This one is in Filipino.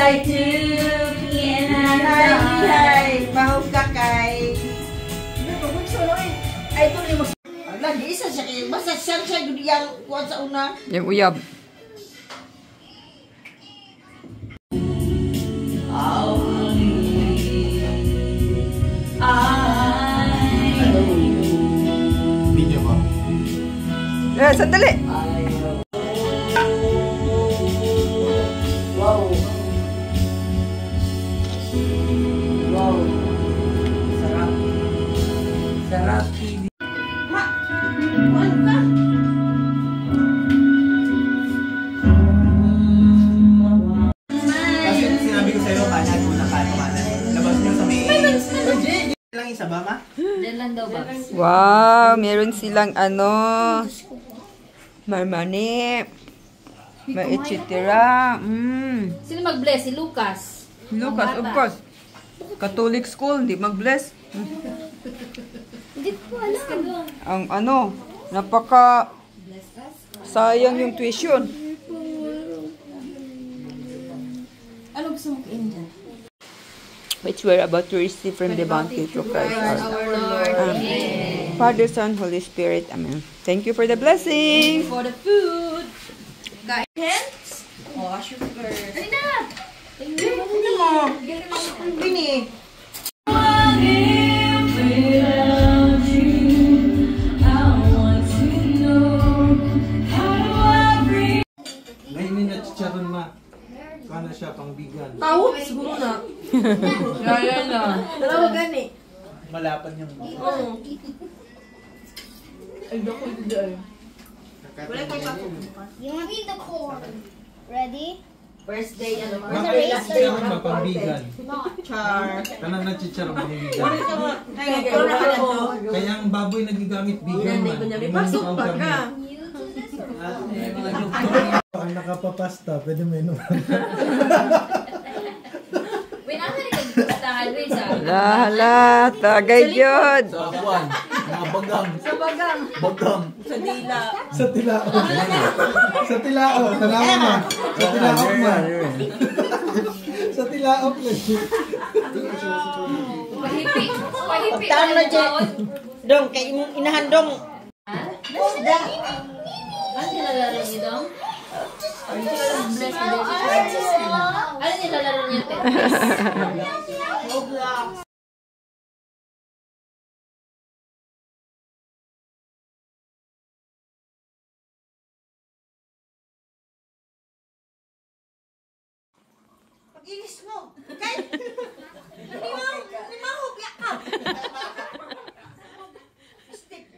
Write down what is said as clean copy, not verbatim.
birthday to Kian. Mahog ka kay. Ay, ito ni mo. Lagi isa siya kayo. Basta siya yung kuwan sa una. Yung uyab. Video ba? Sandali. Wow. Wow. Sarap. Sarap TV. Ma, kuwan ka. Kasi sinabi ko sa'yo, kanan muna kanan. Labas nyo sa may... lang isa ba, ma? Diyan lang daw, Babs. Wow, meron silang ano, marmani, may etcetera. Sino mag-bless? Si Lucas. Lucas, of course. Catholic school, hindi mag-bless. Hindi ko alam. Ang ano, napaka sayang yung tuition. Ano gusto mo kain dyan? Which we're about to receive from the bounty through Christ our Lord. Amen. Father, Son, Holy Spirit. Amen. Thank you for the blessing. For the food. Guys, hands? Oh, sugar. Dali na! Ano mo? Bini. May minachicharon, ma. Kana siya pang bigan. Tawo, siguro na. Kaya na. Dalawa gani. Malapan yung... Oo. Ay, naku, hindi ay. Wala kayo pa po. You want to eat the corn. Ready? First day, ano ba? Makachicharon ba pang bigan? Char. Kana nachicharon pang bigan. Ay, corn na ka na to. Kaya ang baboy nagigamit bigan, ma. Pasok pa ka. Ang nakapapasta, pwede mo inom. Wait, ako na nagpustahan. Wait, sa... Hala, tagay yun. Sa buwan, mga bagang. Sa bagang. Bagang. Sa dila. Sa tilao. Sa tilao. Tanawa mo. Sa tilao mo. Sa tilao mo. Pahipi. Pahipi. Tama na dyan. Dong, kay imong inahandong. Ano nilalaro niyo dong? Ano nilalaro bless niyo? Ano nilalaro niyo, Tetris? Pag-inis mo. Okay? Hindi mo hubyak ka. Stick.